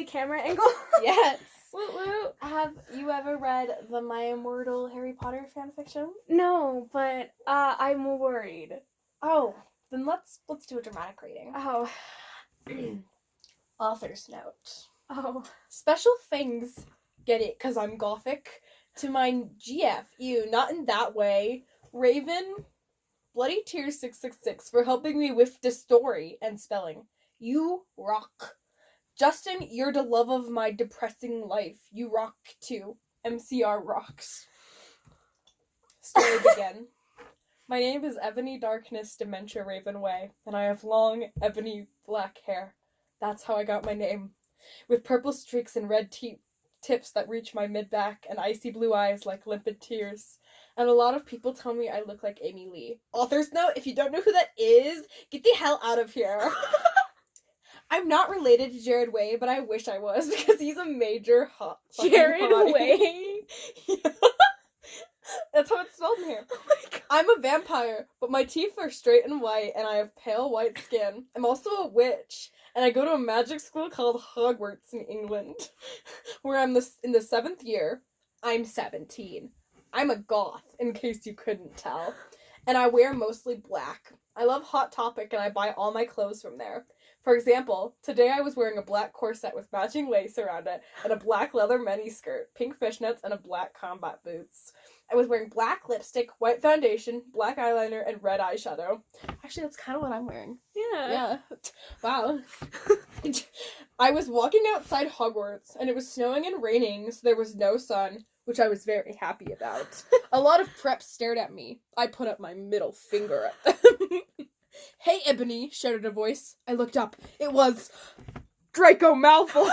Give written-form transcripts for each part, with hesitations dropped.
lovely camera angle. Yes. Woot woot. Have you ever read the My Immortal Harry Potter fanfiction? No, but I'm worried. Oh, then let's do a dramatic reading. Oh. Author's note. Oh. Special things, get it, 'cause I'm gothic, to my GF, not in that way, Raven, Bloody Tears 666 for helping me with the story and spelling. You rock. Justin, you're the love of my depressing life. You rock too. MCR rocks. Story begin. My name is Ebony Darkness Dementia Ravenway, and I have long, ebony black hair. That's how I got my name. With purple streaks and red tips that reach my mid-back and icy blue eyes like limpid tears. And a lot of people tell me I look like Amy Lee. Author's note, if you don't know who that is, get the hell out of here. I'm not related to Jared Way, but I wish I was, because he's a major hot Jared hottie. Way? Yeah. That's how it's spelled in here. Oh my god. I'm a vampire, but my teeth are straight and white, and I have pale white skin. I'm also a witch, and I go to a magic school called Hogwarts in England, where I'm in the 7th year. I'm 17. I'm a goth, in case you couldn't tell. And I wear mostly black. I love Hot Topic, and I buy all my clothes from there. For example, today I was wearing a black corset with matching lace around it, and a black leather miniskirt, pink fishnets, and a black combat boots. I was wearing black lipstick, white foundation, black eyeliner, and red eyeshadow. Actually, that's kind of what I'm wearing. Yeah. Wow. I was walking outside Hogwarts, and it was snowing and raining, so there was no sun, which I was very happy about. A lot of preps stared at me. I put up my middle finger at them. Hey, Ebony, shouted a voice. I looked up. It was Draco Malfoy.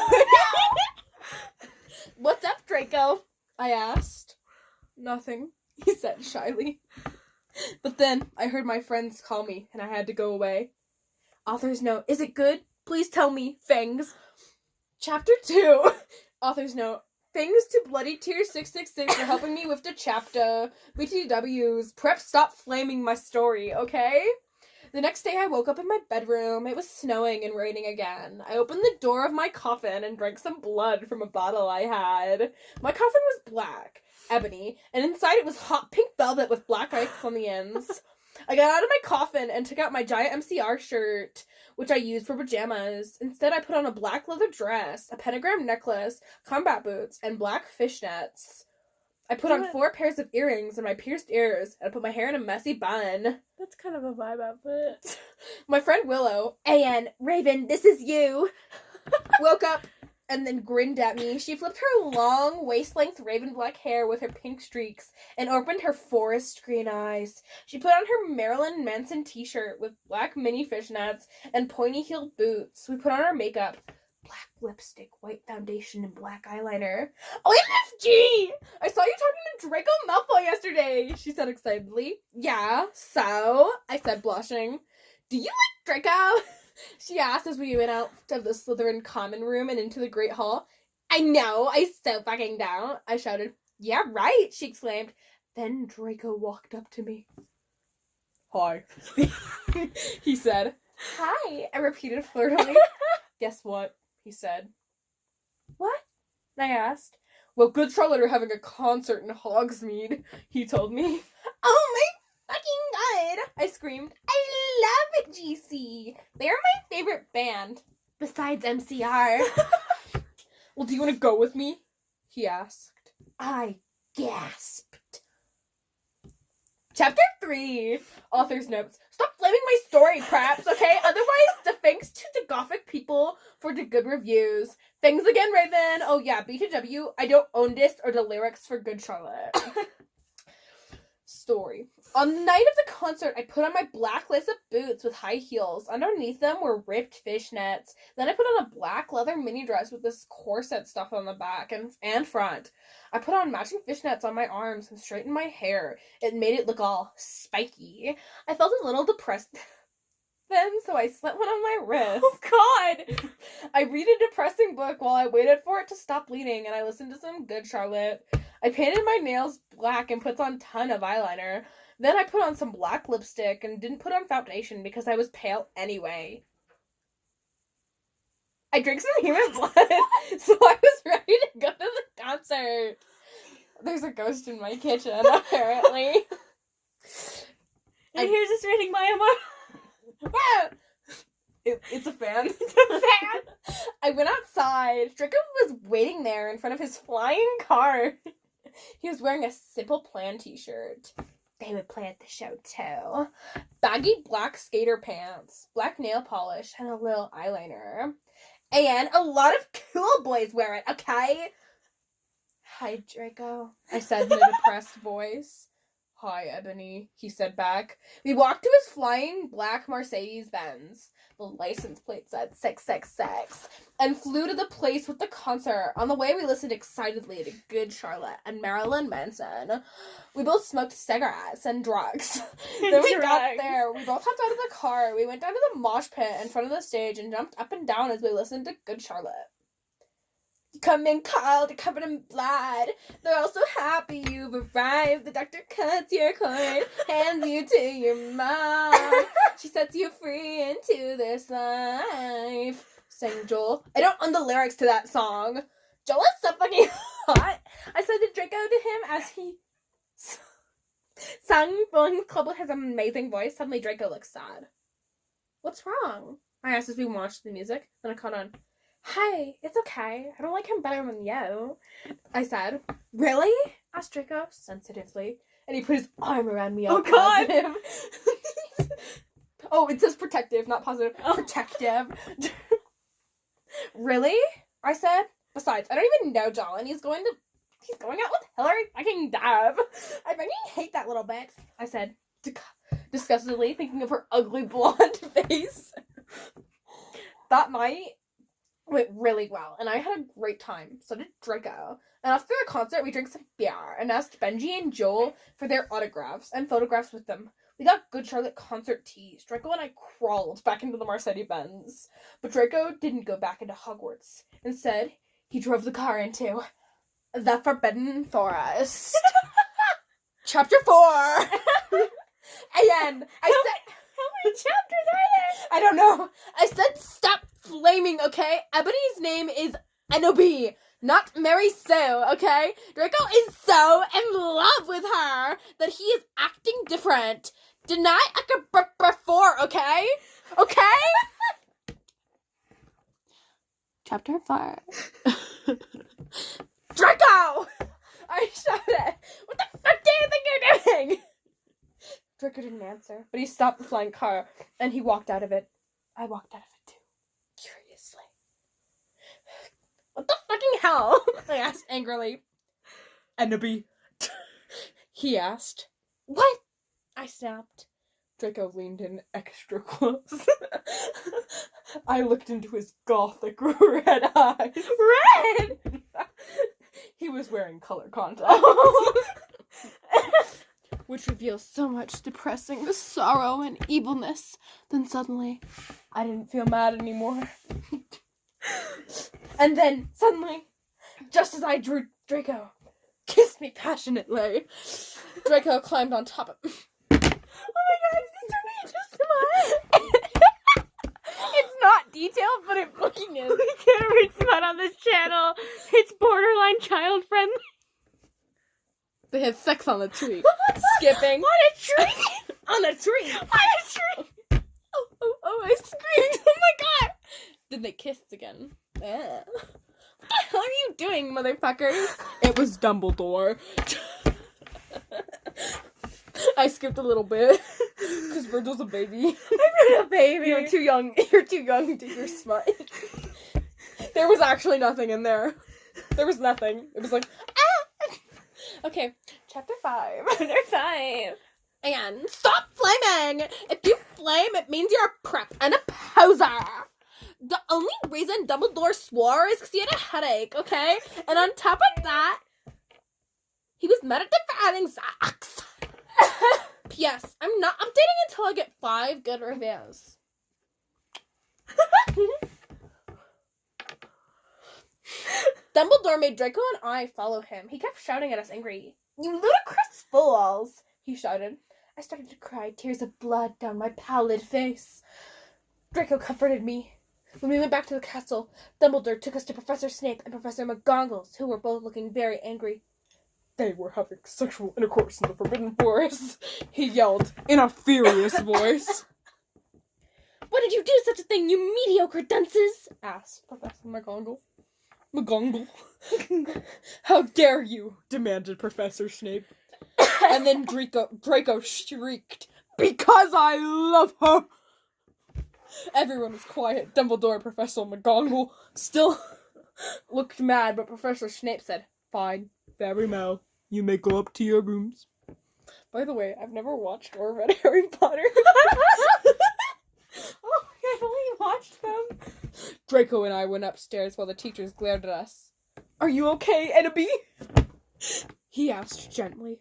What's up, Draco? I asked. Nothing, he said shyly. But then I heard my friends call me, and I had to go away. Author's note. Is it good? Please tell me. Fangs. Chapter 2. Author's note. Thanks to Bloody Tears 666 for helping me with the chapter. BTWs. Prep, stop flaming my story, okay? The next day I woke up in my bedroom. It was snowing and raining again. I opened the door of my coffin and drank some blood from a bottle I had. My coffin was black, ebony, and inside it was hot pink velvet with black ice on the ends. I got out of my coffin and took out my giant MCR shirt, which I used for pajamas. Instead, I put on a black leather dress, a pentagram necklace, combat boots, and black fishnets. I put on 4 pairs of earrings and my pierced ears, and I put my hair in a messy bun. That's kind of a vibe outfit. My friend Willow, A.N. Raven, this is you, woke up and then grinned at me. She flipped her long, waist-length raven black hair with her pink streaks and opened her forest green eyes. She put on her Marilyn Manson t-shirt with black mini fishnets and pointy-heeled boots. We put on our makeup. Black lipstick, white foundation, and black eyeliner. OMFG! I saw you talking to Draco Malfoy yesterday, she said excitedly. Yeah, so? I said, blushing. Do you like Draco? She asked as we went out of the Slytherin common room and into the Great Hall. I know, I so fucking don't, I shouted. Yeah, right, she exclaimed. Then Draco walked up to me. Hi, he said. Hi, I repeated flirtily. Guess what? He said. What? I asked. Well, Good Charlotte are having a concert in Hogsmeade, he told me. Oh my fucking god! I screamed. I love GC! They're my favorite band. Besides MCR. Well, do you want to go with me? He asked. I gasped. Chapter 3. Author's notes. Stop flaming my story, craps, okay? Otherwise, the thanks to the gothic people for the good reviews. Thanks again, Raven. Oh yeah, BTW, I don't own this or the lyrics for Good Charlotte. Story. On the night of the concert, I put on my black lace-up boots with high heels. Underneath them were ripped fishnets. Then I put on a black leather mini dress with this corset stuff on the back and front. I put on matching fishnets on my arms and straightened my hair. It made it look all spiky. I felt a little depressed then, so I slipped one on my wrist. Oh god! I read a depressing book while I waited for it to stop bleeding, and I listened to some Good Charlotte. I painted my nails black and put on a ton of eyeliner. Then I put on some black lipstick and didn't put on foundation because I was pale anyway. I drank some human blood, so I was ready to go to the concert. There's a ghost in my kitchen, apparently. And here's this rating by Immortal. It's a fan. It's a fan. I went outside. Draco was waiting there in front of his flying car. He was wearing a Simple Plan t-shirt. They would play at the show, too. Baggy black skater pants, black nail polish, and a little eyeliner. And a lot of cool boys wear it, okay? Hi, Draco, I said in a depressed voice. Hi, Ebony, he said back. We walked to his flying black Mercedes-Benz. The license plate said 666, and flew to the place with the concert. On the way, we listened excitedly to Good Charlotte and Marilyn Manson. We both smoked cigarettes and drugs. Then we got there. We both hopped out of the car. We went down to the mosh pit in front of the stage and jumped up and down as we listened to Good Charlotte. You come in cold, covered in blood. They're all so happy you've arrived. The doctor cuts your cord, hands you to your mom. She sets you free into this life. Sang Joel. I don't own the lyrics to that song. Joel is so fucking hot. I said to Draco to him as he sang, filling the club with his amazing voice. Suddenly Draco looks sad. What's wrong? I asked as we watched the music. Then I caught on. Hi, it's okay. I don't like him better than you, I said. Really? Asked Draco sensitively. And he put his arm around me all positive. Oh, it says protective, not positive. Oh. Protective. Really? I said. Besides, I don't even know John. He's going out with Hillary fucking Duff. I fucking hate that little bitch, I said, disgustedly, thinking of her ugly blonde face. That night went really well, and I had a great time. So did Draco. And after the concert, we drank some beer and asked Benji and Joel for their autographs and photographs with them. We got Good Charlotte concert tees. Draco and I crawled back into the Mercedes-Benz. But Draco didn't go back into Hogwarts. Instead, he drove the car into the Forbidden Forest. Chapter 4! And I said... How many chapters are there? I don't know. I said stop flaming, okay? Ebony's name is Enobi, not Mary Sue, okay? Draco is so in love with her that he is acting different. Deny before, okay? Okay? Chapter 4. Draco! I shouted. What the fuck do you think you're doing? Draco didn't answer, but he stopped the flying car, and he walked out of it. I walked out of it, too, curiously. What the fucking hell? I asked angrily. Enobi. He asked. What? I snapped. Draco leaned in extra close. I looked into his gothic red eyes. Red! He was wearing color contacts. Oh. Which reveals so much depressing sorrow and evilness. Then suddenly, I didn't feel mad anymore. And then, suddenly, just as I drew Draco, kissed me passionately. Draco climbed on top of me. Oh my god, is this turning into smut? It's not detailed, but it fucking is. We can't read smut on this channel. It's borderline child friendly. They had sex on a tree. Skipping. On a tree? On a tree. On a tree. Oh, I screamed. Oh my god. Then they kissed again. What the hell are you doing, motherfuckers? It was Dumbledore. I skipped a little bit. Because Virgil's a baby. I'm not a baby. You're too young to hear smut. There was actually nothing in there. There was nothing. It was like, ah! Okay, chapter 5. Chapter 5. And stop flaming! If you flame, it means you're a prep and a poser. The only reason Dumbledore swore is because he had a headache, okay? And on top of that, he was meditated for having sex. P.S. I'm not updating until I get 5 good reviews. Dumbledore made Draco and I follow him. He kept shouting at us angry. You ludicrous fools, he shouted. I started to cry, tears of blood down my pallid face. Draco comforted me. When we went back to the castle, Dumbledore took us to Professor Snape and Professor McGonagall's, who were both looking very angry. They were having sexual intercourse in the Forbidden Forest, he yelled in a furious voice. What did you do such a thing, you mediocre dunces? Asked Professor McGonagall. McGonagall. How dare you? Demanded Professor Snape. And then Draco shrieked, because I love her! Everyone was quiet. Dumbledore and Professor McGonagall still looked mad, but Professor Snape said, fine, very well. You may go up to your rooms. By the way, I've never watched or read Harry Potter. Oh, I've only watched them. Draco and I went upstairs while the teachers glared at us. Are you okay, Enemy? He asked gently.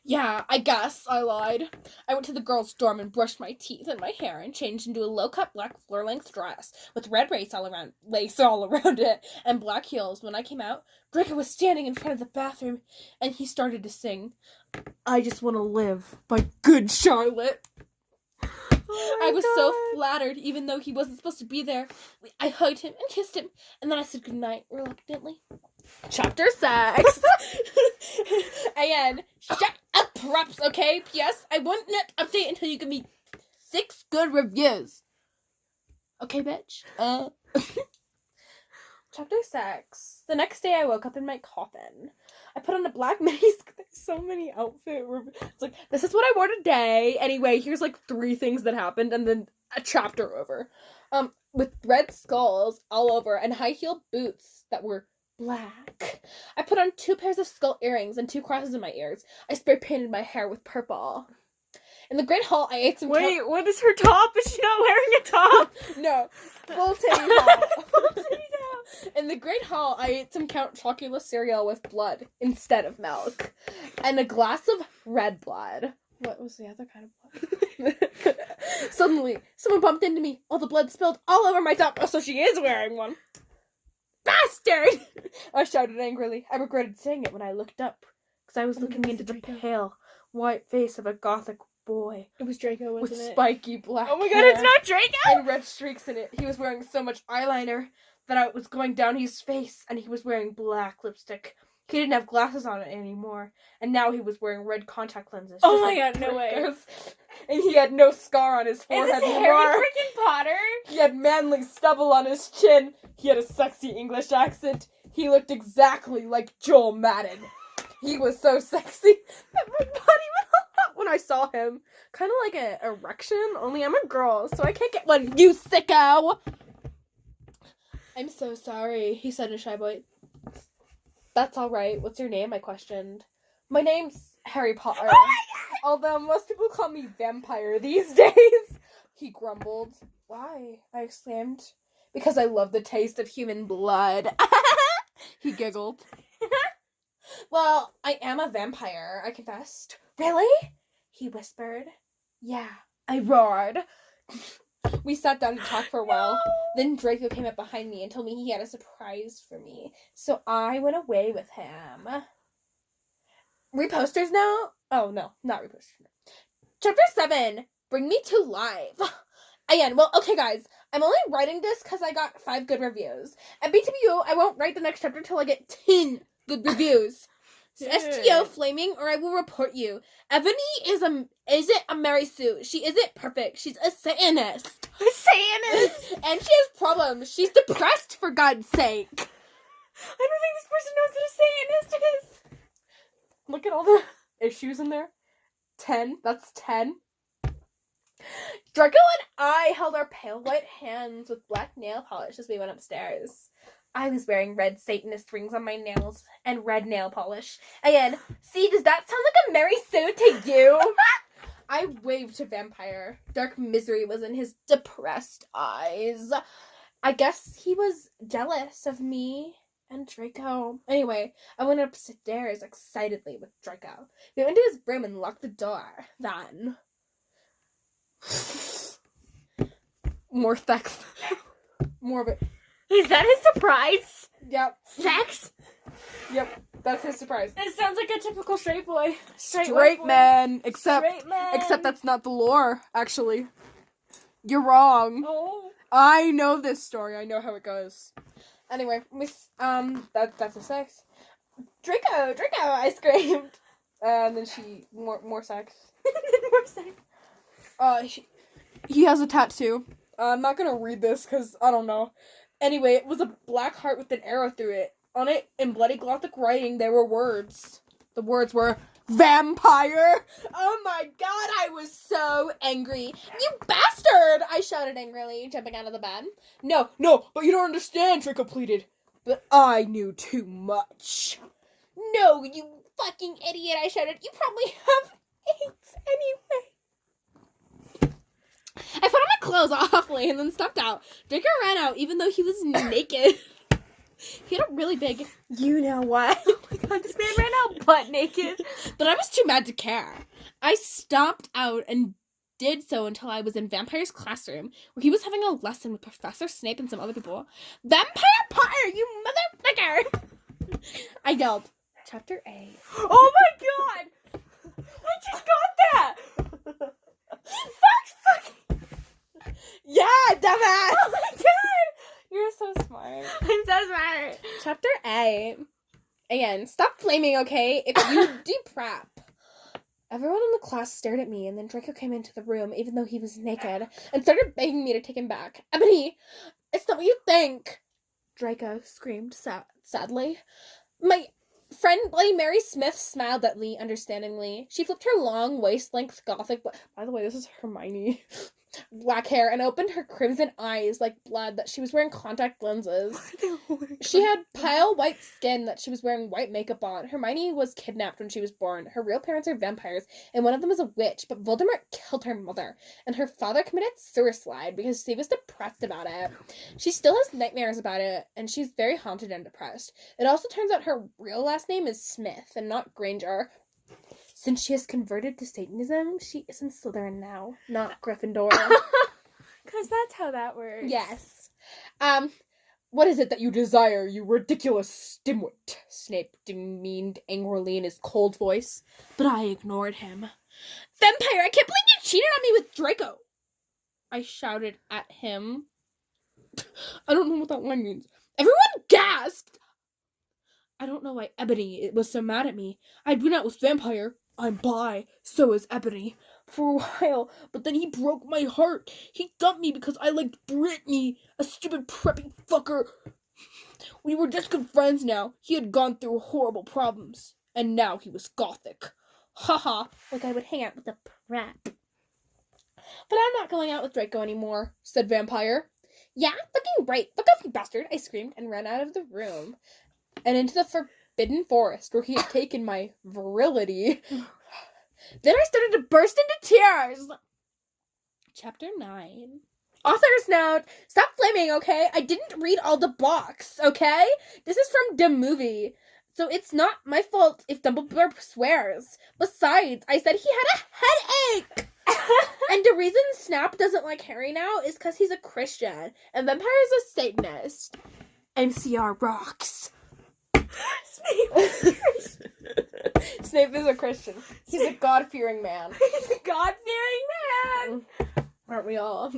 Yeah, I guess, I lied. I went to the girls' dorm and brushed my teeth and my hair and changed into a low-cut black floor-length dress with red lace all around it and black heels. When I came out, Draco was standing in front of the bathroom and he started to sing, I Just Want to Live by Good Charlotte. I was so flattered, even though he wasn't supposed to be there. I hugged him and kissed him, and then I said goodnight reluctantly. Chapter 6. And shut up, props, okay? P.S. I won't net update until you give me 6 good reviews. Okay, bitch? Chapter 6. The next day I woke up in my coffin. I put on a black mask. There's so many outfit reviews. It's like, this is what I wore today. Anyway, here's like 3 things that happened and then a chapter over. With red skulls all over and high-heeled boots that were black. I put on 2 pairs of skull earrings and 2 crosses in my ears. I spray painted my hair with purple. In the Great Hall, I ate some... Wait, what is her top? Is she not wearing a top? No. Full titty top. Full titty top. In the Great Hall, I ate some Count Chocula cereal with blood instead of milk. And a glass of red blood. What was the other kind of blood? Suddenly, someone bumped into me. All the blood spilled all over my top. Oh, so she is wearing one. Bastard! I shouted angrily. I regretted saying it when I looked up. Because I was looking into the pale, white face of a gothic boy. It was Draco, wasn't with it? spiky black Oh my god, hair it's not Draco! and red streaks in it. He was wearing so much eyeliner that it was going down his face, and he was wearing black lipstick. He didn't have glasses on it anymore, and now he was wearing red contact lenses. Oh just my like god, no way. Draco's. And he had no scar on his Is forehead this Harry anymore. freaking Potter? He had manly stubble on his chin. He had a sexy English accent. He looked exactly like Joel Madden. He was so sexy that my body went all hot when I saw him. Kind of like an erection, only I'm a girl, so I can't get one, you sicko! I'm so sorry, he said in a shy voice. That's alright. What's your name? I questioned. My name's Harry Potter. Although most people call me Vampire these days. He grumbled. Why? I exclaimed. Because I love the taste of human blood. He giggled. Well, I am a vampire, I confessed. Really? He whispered. Yeah, I roared. We sat down to talk for a while. No. Then Draco came up behind me and told me he had a surprise for me. So I went away with him. Reposters now? Oh, no, not reposters. Chapter 7. Bring me to life. Again, well, okay, guys. I'm only writing this because I got 5 good reviews. At BTBU, I won't write the next chapter till I get 10 good reviews. STO flaming, or I will report you. Ebony isn't a Mary Sue. She isn't perfect. She's a Satanist. A Satanist? And she has problems. She's depressed, for God's sake. I don't think this person knows what a Satanist is. Look at all the issues in there. 10. That's 10. Draco and I held our pale white hands with black nail polish as we went upstairs. I was wearing red Satanist rings on my nails and red nail polish. Again, see, does that sound like a Mary Sue to you? I waved to Vampire. Dark misery was in his depressed eyes. I guess he was jealous of me and Draco. Anyway, I went upstairs excitedly with Draco. We went into his room and locked the door. Then... more sex. More of it. Is that his surprise? Yep. Sex? Yep. That's his surprise. It sounds like a typical straight boy. Straight man. Except Straight man. Except that's not the lore, actually. You're wrong. Oh. I know this story. I know how it goes. Anyway, that's a sex. Draco, I screamed. And then more sex. More sex. He has a tattoo. I'm not gonna read this because I don't know. Anyway, it was a black heart with an arrow through it. On it, in bloody Gothic writing, there were words. The words were, vampire! Oh my god, I was so angry. You bastard! I shouted angrily, jumping out of the bed. No, but you don't understand, Draco pleaded. But I knew too much. No, you fucking idiot, I shouted. You probably have AIDS anyway. I put on my clothes awfully and then stepped out. Draco ran out even though he was naked. He had a really big... You know what? Oh my god, this man ran out butt naked. But I was too mad to care. I stopped out and did so until I was in Vampire's classroom, where he was having a lesson with Professor Snape and some other people. Vampire Potter, you motherfucker! I yelled. Chapter A. Oh my god! I just got that! Fuck! Yeah, dumbass! Oh my god! You're so smart. I'm so smart. Chapter A. Again, stop flaming, okay? If you deprap. Everyone in the class stared at me, and then Draco came into the room, even though he was naked, and started begging me to take him back. Ebony, it's not what you think! Draco screamed sadly. My friend Bloody Mary Smith smiled at me understandingly. She flipped her long, waist-length Gothic... By the way, this is Hermione. Black hair and opened her crimson eyes like blood that she was wearing contact lenses. She had pale white skin that she was wearing white makeup on. Hermione was kidnapped when she was born. Her real parents are vampires, and one of them is a witch, but Voldemort killed her mother, and her father committed suicide because he was depressed about it. She still has nightmares about it, and she's very haunted and depressed. It also turns out her real last name is Smith and not Granger. Since she has converted to Satanism, she is in Slytherin now, not Gryffindor. Because that's how that works. Yes. What is it that you desire, you ridiculous dimwit? Snape demeaned angrily in his cold voice, but I ignored him. Vampire, I can't believe you cheated on me with Draco! I shouted at him. I don't know what that line means. Everyone gasped! I don't know why Ebony was so mad at me. I'd been out with Vampire. I'm bi, so is Ebony, for a while, but then he broke my heart. He dumped me because I liked Brittany, a stupid preppy fucker. We were just good friends now. He had gone through horrible problems, and now he was Gothic. Haha, like I would hang out with a prep. But I'm not going out with Draco anymore, said Vampire. Yeah, fucking right. Fuck off, you bastard, I screamed and ran out of the room and into the forbidden forest where he had taken my virility. Then I started to burst into tears. Chapter 9. Author's note. Stop flaming, okay? I didn't read all the books, okay? This is from the movie. So it's not my fault if Dumbledore swears. Besides, I said he had a headache. And the reason Snap doesn't like Harry now is because he's a Christian. And Vampire is a Satanist. MCR rocks. Snape is a Christian. He's a God-fearing man. He's a God-fearing man! Aren't we all?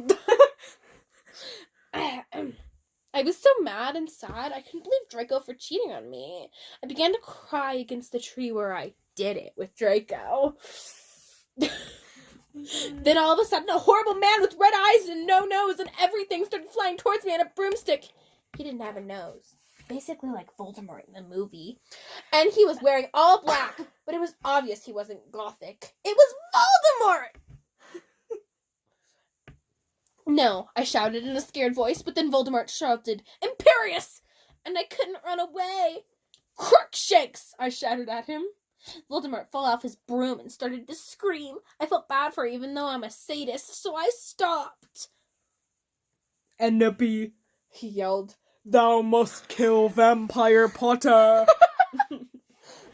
I was so mad and sad, I couldn't believe Draco for cheating on me. I began to cry against the tree where I did it with Draco. Then all of a sudden, a horrible man with red eyes and no nose and everything started flying towards me on a broomstick. He didn't have a nose. Basically like Voldemort in the movie. And he was wearing all black, but it was obvious he wasn't Gothic. It was Voldemort! No, I shouted in a scared voice, but then Voldemort shouted, Imperious! And I couldn't run away. Crookshanks! I shouted at him. Voldemort fell off his broom and started to scream. I felt bad for her even though I'm a sadist, so I stopped. Ennaby, he yelled. Thou must kill Vampire Potter.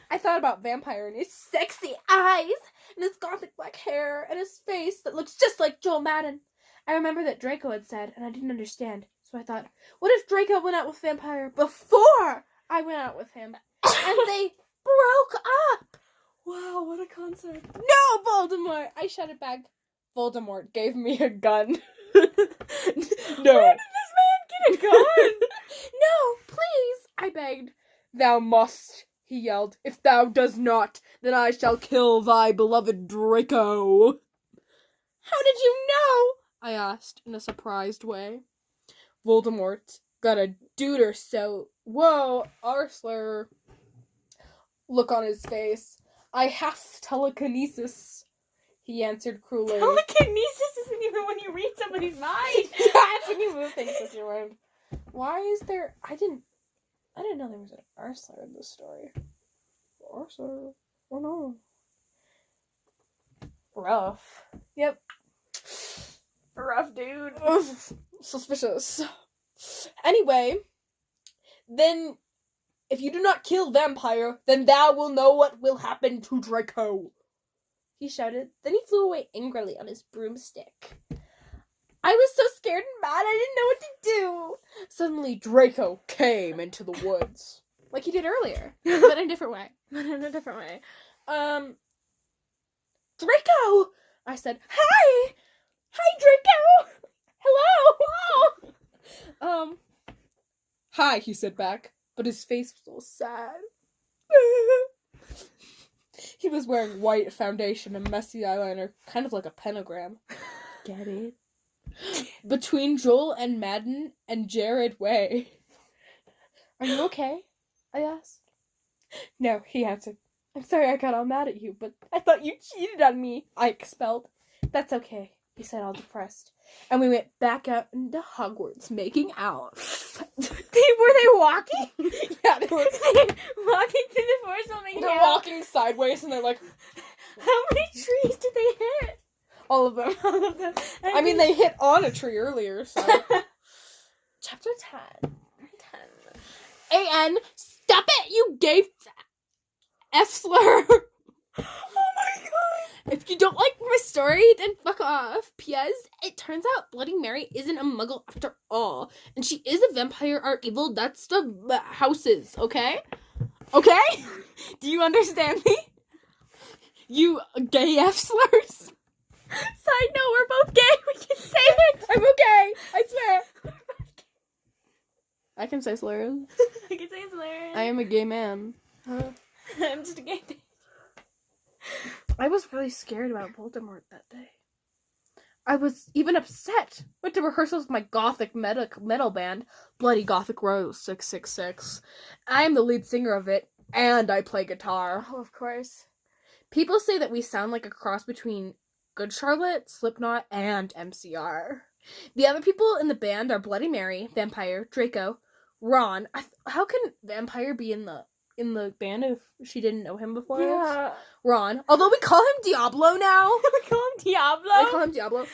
I thought about Vampire and his sexy eyes, and his gothic black hair, and his face that looks just like Joel Madden. I remember that Draco had said, and I didn't understand, so I thought, what if Draco went out with Vampire before I went out with him, and they broke up? Wow, what a concept. No, Voldemort! I shouted back. Voldemort gave me a gun. No. Where did this man get it gone? No, please, I begged. Thou must, he yelled. If thou does not, then I shall kill thy beloved Draco. How did you know? I asked in a surprised way. Voldemort got a duder so... Whoa, Arsler. Look on his face. I have telekinesis, he answered cruelly. Telekinesis isn't even when you read somebody's mind. That's when you move things with your mind. Why is there... I didn't know there was an Arsler in this story. Arsler. Oh no. Rough. Yep. Rough dude. Suspicious. Anyway, then if you do not kill vampire, then thou will know what will happen to Draco, he shouted. Then he flew away angrily on his broomstick. I was so scared and mad I didn't know what to do. Suddenly Draco came into the woods. Like he did earlier, but in a different way. Draco! I said, Hi! Hi, Draco! Hello! Hi, he said back, but his face was all sad. He was wearing white foundation and messy eyeliner, kind of like a pentagram. Get it? Between Joel and Madden and Jared Way. Are you okay? I asked. No, he answered. I'm sorry I got all mad at you, but I thought you cheated on me, I expelled. That's okay, he said, all depressed. And we went back out into Hogwarts, making out. Were they walking? Yeah, they were Walking through the forest while making they're out? walking sideways, and they're like, How many trees did they hit? all of them. All of them. I mean, they hit on a tree earlier, so. Chapter 10. A.N. Stop it, you gay F-slur! Oh my god! If you don't like my story, then fuck off. P.S. It turns out Bloody Mary isn't a muggle after all. And she is a vampire are evil. That's the houses, okay? Okay? Do you understand me? You gay F-slurs? Side note, we're both gay. We can say it. I'm okay. I swear. I can say slurs. I can say it's hilarious. I am a gay man. I'm just a gay thing. I was really scared about Voldemort that day. I was even upset. Went to rehearsals with my gothic metal band, Bloody Gothic Rose 666. I am the lead singer of it, and I play guitar. Oh, of course. People say that we sound like a cross between Good Charlotte, Slipknot, and MCR. The other people in the band are Bloody Mary, Vampire, Draco, Ron. How can Vampire be in the band if she didn't know him before? Yeah. Ron. Although we call him Diablo now. We call him Diablo? We call him Diablo.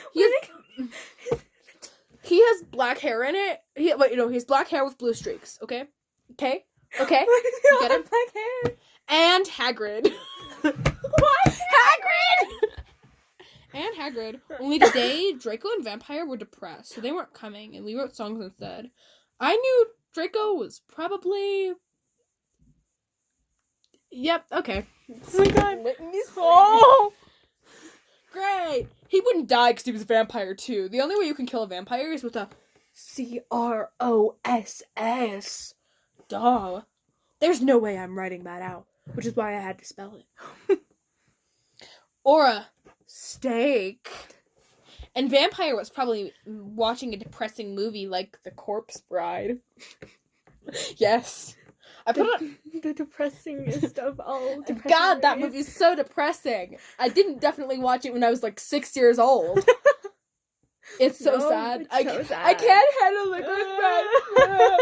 He has black hair in it. He has black hair with blue streaks. Okay? Okay? Okay? Why does he You get have it? black hair? And Hagrid. What? Hagrid! And Hagrid. Only today, Draco and Vampire were depressed, so they weren't coming, and we wrote songs instead. I knew Draco was probably... Yep, okay. Oh my god. Oh! Great! He wouldn't die because he was a vampire, too. The only way you can kill a vampire is with a C-R-O-S-S. Duh. There's no way I'm writing that out, which is why I had to spell it. Or a steak. And Vampire was probably watching a depressing movie like The Corpse Bride. Yes. I put on... The depressingest of all depressing God, that movies. movie's so depressing. I didn't definitely watch it when I was like 6 years old. It's so No, sad. it's I so sad. I can't handle liquid bread.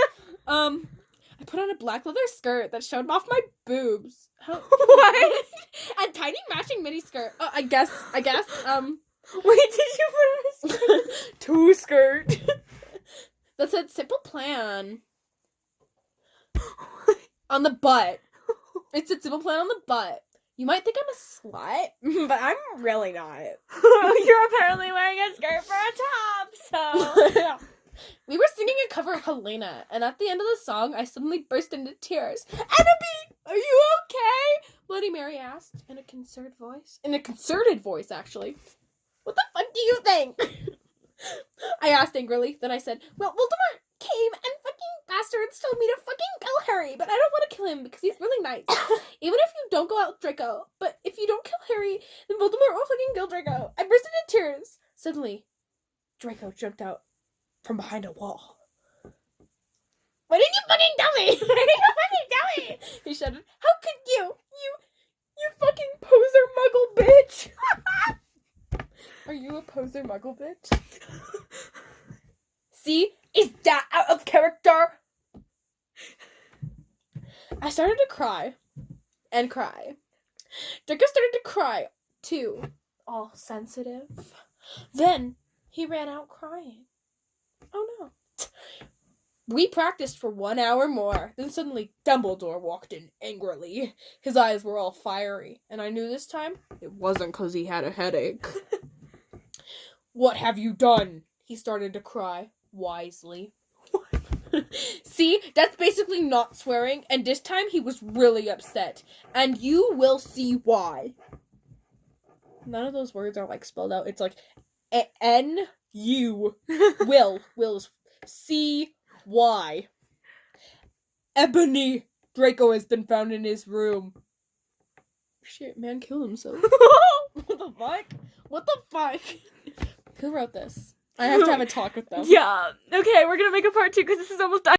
I put on a black leather skirt that showed off my boobs. What? And tiny matching mini skirt. I guess. Wait, did you put on a skirt? Two skirt. That said simple plan. On the butt. It said simple plan on the butt. You might think I'm a slut, but I'm really not. You're apparently wearing a skirt for a top, so... We were singing a cover of Helena, and at the end of the song, I suddenly burst into tears. Annabelle, are you okay? Bloody Mary asked in a concerted voice. In a concerted voice, actually. What the fuck do you think? I asked angrily. Then I said, well, Voldemort came and fucking bastards told me to fucking kill Harry, but I don't want to kill him because he's really nice. Even if you don't go out with Draco. But if you don't kill Harry, then Voldemort will fucking kill Draco. I burst into tears. Suddenly, Draco jumped out from behind a wall. Why didn't you fucking tell me? Why didn't you fucking tell me? He shouted, how could you? You fucking poser muggle bitch. Are you a poser muggle bitch? See? Is that out of character? I started to cry. And cry. Draco started to cry, too. All sensitive. Then, he ran out crying. Oh no. We practiced for 1 hour more. Then suddenly, Dumbledore walked in angrily. His eyes were all fiery. And I knew this time, it wasn't because he had a headache. What have you done? He started to cry. Wisely. See, that's basically not swearing, and this time he was really upset. And you will see why. None of those words are like spelled out. It's like N-U. Will is C-Y. Ebony. Draco has been found in his room. Shit, man killed himself. What the fuck? What the fuck? Who wrote this? I have to have a talk with them. Yeah. Okay, we're gonna make a part 2 because this is almost done.